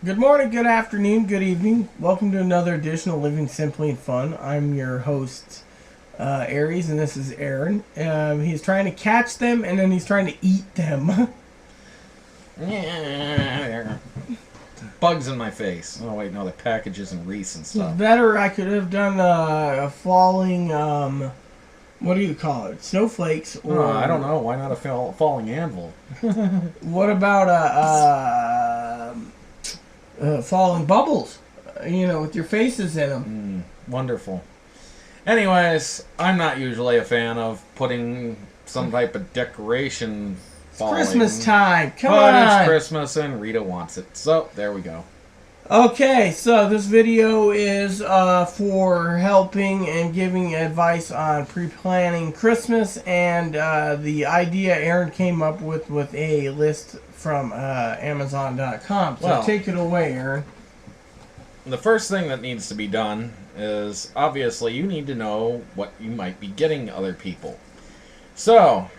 Good morning, good afternoon, good evening. Welcome to another edition of Living Simply and Fun. I'm your host, Aries, and this is Aaron. He's trying to catch them, and then he's trying to eat them. Bugs in my face. Oh wait, no, the packages and Reese and stuff. Better, I could have done a falling, what do you call it? Snowflakes, or I don't know. Why not a falling anvil? what about falling bubbles? With your faces in them. Wonderful. Anyways, I'm not usually a fan of putting some type of decoration falling. Christmas time. Come but on. It's Christmas and Rita wants it. So, there we go. Okay, so this video is for helping and giving advice on pre-planning Christmas, and the idea Aaron came up with a list from Amazon.com. So Well, take it away, Aaron. The first thing that needs to be done is, obviously, you need to know what you might be getting other people. So,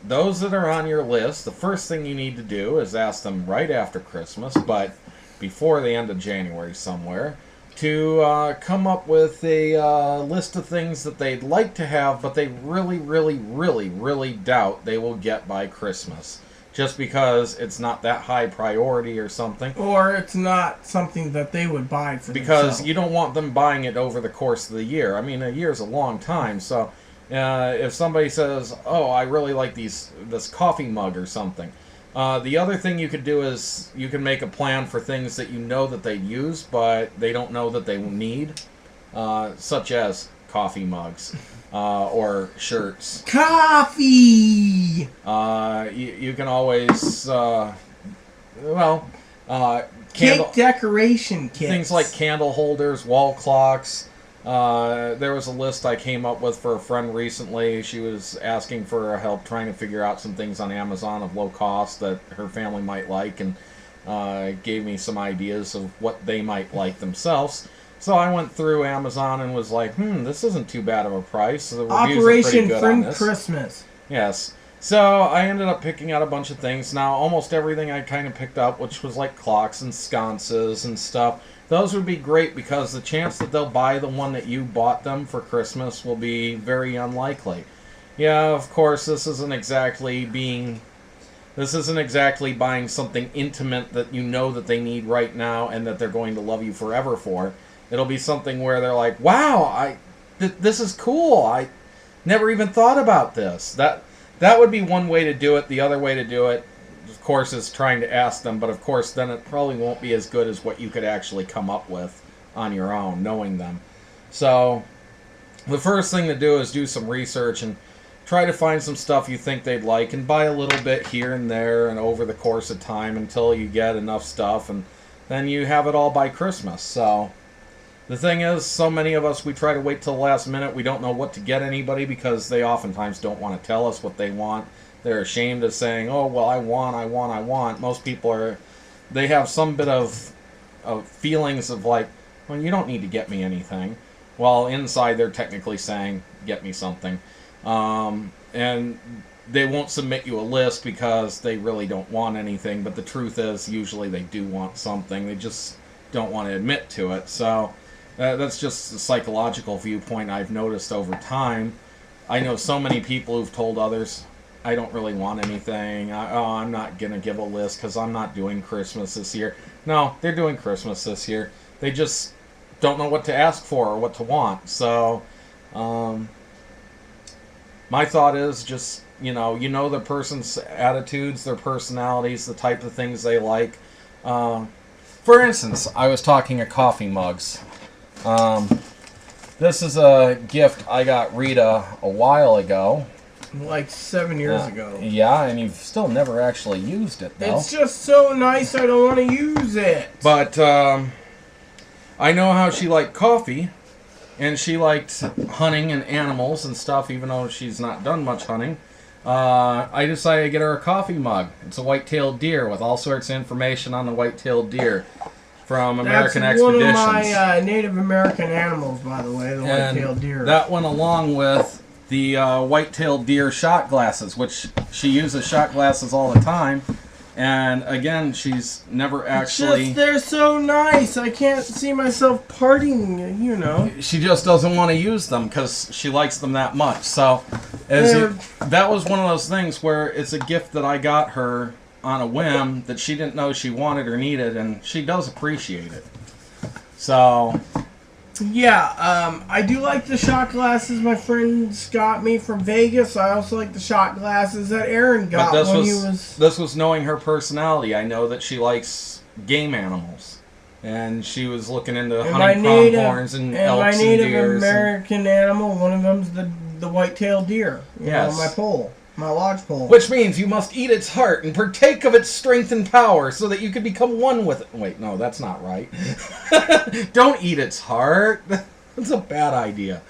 those that are on your list, the first thing you need to do is ask them right after Christmas, but before the end of January somewhere, to come up with a list of things that they'd like to have, but they really, really, really, really doubt they will get by Christmas. Just because it's not that high priority or something. Or it's not something that they would buy for Because themselves. you don't want them buying it over the course of the year. I mean, a year's a long time, so if somebody says, oh, I really like this coffee mug or something, the other thing you could do is you can make a plan for things that you know that they use, but they don't know that they will need, such as coffee mugs or shirts. Coffee! You can always, Cake decoration kits. things like candle holders, wall clocks. There was a list I came up with for a friend recently. She was asking for help trying to figure out some things on Amazon of low cost that her family might like, and gave me some ideas of what they might like themselves. So I went through Amazon and was like, this isn't too bad of a price. The reviews are pretty Operation good on Friend this. Christmas. Yes. So I ended up picking out a bunch of things. Now, almost everything I kind of picked up, which was like clocks and sconces and stuff, those would be great because the chance that they'll buy the one that you bought them for Christmas will be very unlikely. Yeah, of course, this isn't exactly buying something intimate that you know that they need right now and that they're going to love you forever for. It'll be something where they're like, wow, this is cool. I never even thought about this. That would be one way to do it. The other way to do it, of course, is trying to ask them, but of course then it probably won't be as good as what you could actually come up with on your own, knowing them. So the first thing to do is do some research and try to find some stuff you think they'd like and buy a little bit here and there and over the course of time until you get enough stuff, and then you have it all by Christmas. So the thing is, so many of us, we try to wait till the last minute. We don't know what to get anybody because they oftentimes don't want to tell us what they want. They're ashamed of saying, oh, well, I want. Most people they have some bit of feelings of like, well, you don't need to get me anything. While inside they're technically saying, get me something. And they won't submit you a list because they really don't want anything. But the truth is, usually they do want something. They just don't want to admit to it. So that's just a psychological viewpoint I've noticed over time. I know so many people who've told others, I don't really want anything. I'm not going to give a list because I'm not doing Christmas this year. No, they're doing Christmas this year. They just don't know what to ask for or what to want. So my thought is just, you know the person's attitudes, their personalities, the type of things they like. For instance, I was talking of coffee mugs. This is a gift I got Rita a while ago. Like 7 years ago. Yeah, and you've still never actually used it, though. It's just so nice I don't want to use it. But I know how she liked coffee, and she liked hunting and animals and stuff, even though she's not done much hunting. I decided to get her a coffee mug. It's a white-tailed deer with all sorts of information on the white-tailed deer from American Expeditions. That's one of my Native American animals, by the way, the white-tailed deer. That went along with the white-tailed deer shot glasses, which she uses shot glasses all the time. And again, she's never It's actually. just they're so nice. I can't see myself parting. You know. She just doesn't want to use them because she likes them that much. So, that was one of those things where it's a gift that I got her on a whim that she didn't know she wanted or needed, and she does appreciate it. So, Yeah, I do like the shot glasses my friends got me from Vegas. I also like the shot glasses that Aaron got when he was... This was knowing her personality. I know that she likes game animals. And she was looking into hunting pronghorns and elks and deers. And my Native American animal, one of them's the white-tailed deer. You know, my pole. My lodge pole. Which means you must eat its heart and partake of its strength and power so that you can become one with it. Wait, no, that's not right. Don't eat its heart. That's a bad idea.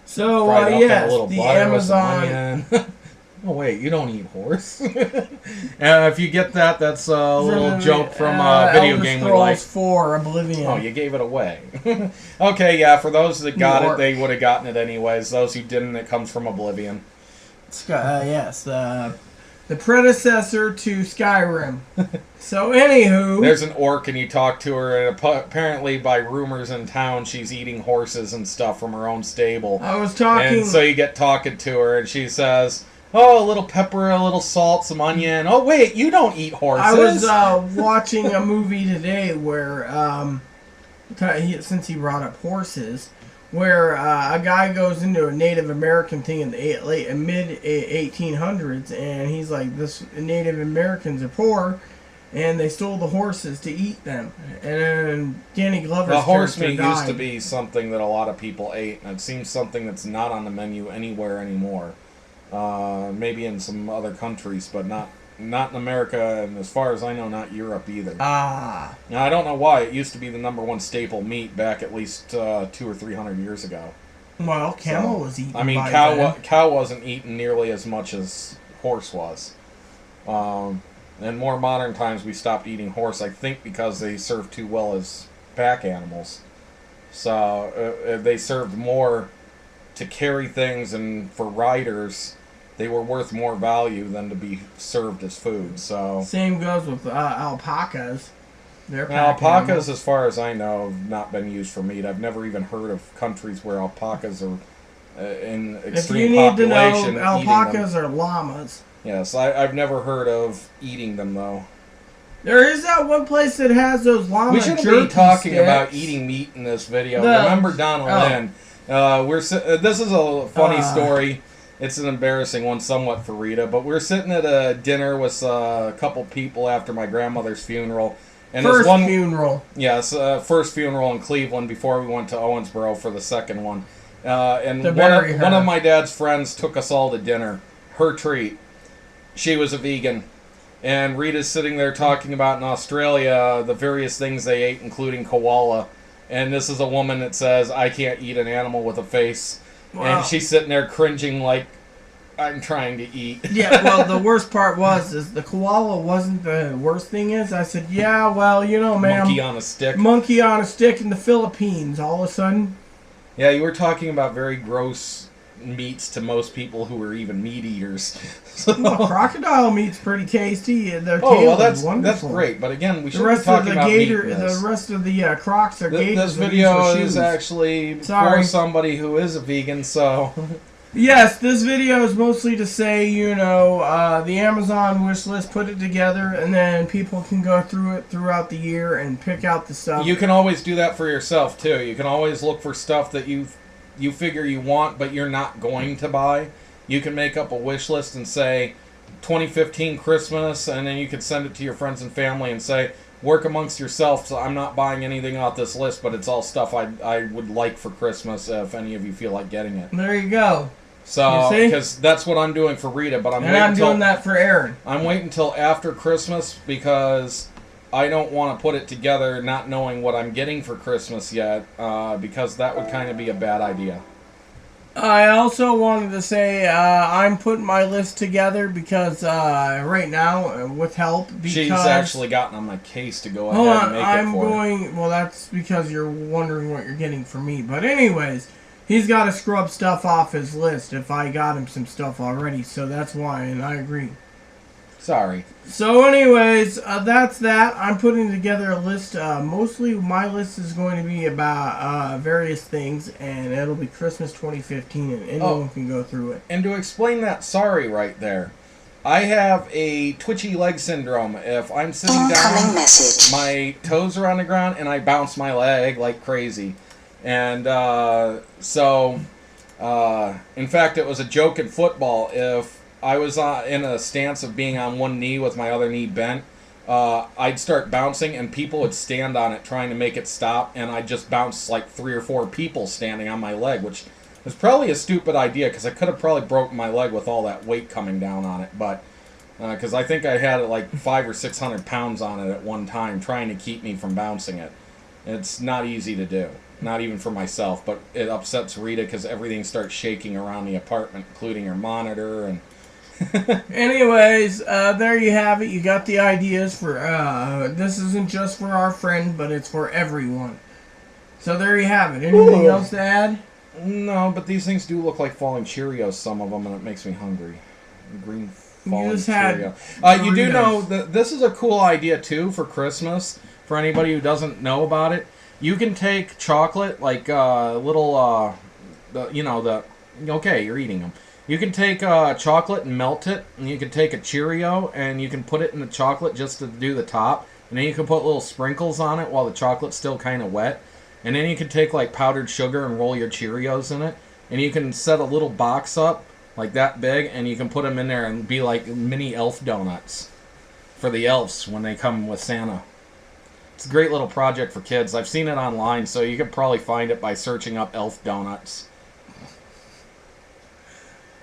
So, yes, the Amazon... Oh, wait, you don't eat horse. If you get that, that's a little joke from a video game we like. 4 Oblivion. Oh, you gave it away. Okay, yeah, for those that got it, they would have gotten it anyways. Those who didn't, it comes from Oblivion. Yes, the predecessor to Skyrim. So, anywho... There's an orc and you talk to her, and apparently by rumors in town, she's eating horses and stuff from her own stable. I was talking... And so you get talking to her, and she says... Oh, a little pepper, a little salt, some onion. Oh, wait, you don't eat horses. I was watching a movie today where, since he brought up horses, where a guy goes into a Native American thing in the mid-1800s, and he's like, this Native Americans are poor, and they stole the horses to eat them. And then Danny Glover's the horse meat died. used to be something that a lot of people ate, and it seems something that's not on the menu anywhere anymore. Maybe in some other countries, but not in America, and as far as I know, not Europe either. Ah. Now, I don't know why. It used to be the #1 staple meat back at least 200 or 300 years ago. Well, camel was eaten. I mean, cow wasn't eaten nearly as much as horse was. In more modern times, we stopped eating horse, I think because they served too well as pack animals. So they served more to carry things, and for riders, they were worth more value than to be served as food. So same goes with alpacas. Alpacas, as far as I know, have not been used for meat. I've never even heard of countries where alpacas are in extreme population. If you need to know, alpacas are llamas. Yes, I've never heard of eating them, though. There is that one place that has those llama jerky sticks. We shouldn't be talking about eating meat in this video. Remember Donna Lynn. This is a funny story. It's an embarrassing one somewhat for Rita, but we're sitting at a dinner with a couple people after my grandmother's funeral. And funeral. Yes, first funeral in Cleveland before we went to Owensboro for the second one. And one of my dad's friends took us all to dinner. Her treat. She was a vegan. And Rita's sitting there talking about in Australia the various things they ate, including koala. And this is a woman that says, I can't eat an animal with a face. Wow. And she's sitting there cringing like, I'm trying to eat. Yeah, well, the worst part is the koala wasn't the worst thing is. I said, yeah, well, you know, man. Monkey on a stick. Monkey on a stick in the Philippines, all of a sudden. Yeah, you were talking about very gross meats to most people who were even meat eaters. So. Well, crocodile meat's pretty tasty. Their tail is wonderful. That's great. But again, we should be talking about meat in this. The rest of the crocs are gators. This video is actually for somebody who is a vegan, so... Yes, this video is mostly to say, you know, the Amazon wish list, put it together, and then people can go through it throughout the year and pick out the stuff. You can always do that for yourself, too. You can always look for stuff that you figure you want, but you're not going to buy. You can make up a wish list and say 2015 Christmas, and then you can send it to your friends and family and say, work amongst yourself, so I'm not buying anything off this list, but it's all stuff I would like for Christmas if any of you feel like getting it. There you go. So, because that's what I'm doing for Rita, but I'm doing that for Aaron. I'm waiting until after Christmas because I don't want to put it together not knowing what I'm getting for Christmas yet, because that would kind of be a bad idea. I also wanted to say I'm putting my list together because right now, with help, because... She's actually gotten on my case to go ahead and make it for Well, that's because you're wondering what you're getting from me. But anyways, he's got to scrub stuff off his list if I got him some stuff already, so that's why, and I agree. Sorry. So anyways, that's that. I'm putting together a list. Mostly my list is going to be about various things, and it'll be Christmas 2015, and anyone can go through it. And to explain that sorry right there, I have a twitchy leg syndrome. If I'm sitting down, my toes are on the ground, and I bounce my leg like crazy. And in fact, it was a joke in football. If I was in a stance of being on one knee with my other knee bent, I'd start bouncing, and people would stand on it trying to make it stop, and I'd just bounce like 3 or 4 people standing on my leg, which was probably a stupid idea because I could have probably broken my leg with all that weight coming down on it, but because I think I had like 500 or 600 pounds on it at one time trying to keep me from bouncing it. It's not easy to do. Not even for myself, but it upsets Rita because everything starts shaking around the apartment, including her monitor and... Anyways, there you have it. You got the ideas for, this isn't just for our friend, but it's for everyone. So there you have it. Anything else to add? No, but these things do look like falling Cheerios, some of them, and it makes me hungry. Green falling Cheerio. You do know that this is a cool idea, too, for Christmas, for anybody who doesn't know about it. You can take chocolate, like little, okay, you're eating them. You can take chocolate and melt it, and you can take a Cheerio, and you can put it in the chocolate just to do the top, and then you can put little sprinkles on it while the chocolate's still kind of wet, and then you can take like powdered sugar and roll your Cheerios in it, and you can set a little box up, like that big, and you can put them in there and be like mini elf donuts for the elves when they come with Santa. It's a great little project for kids. I've seen it online, so you could probably find it by searching up elf donuts.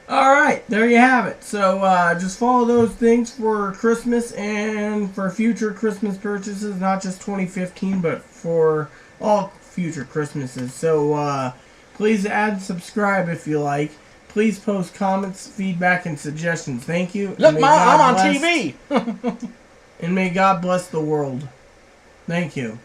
Alright, there you have it. So just follow those things for Christmas and for future Christmas purchases, not just 2015, but for all future Christmases. So please add and subscribe if you like. Please post comments, feedback, and suggestions. Thank you. Look, Mom, I'm on TV! And may God bless the world. Thank you.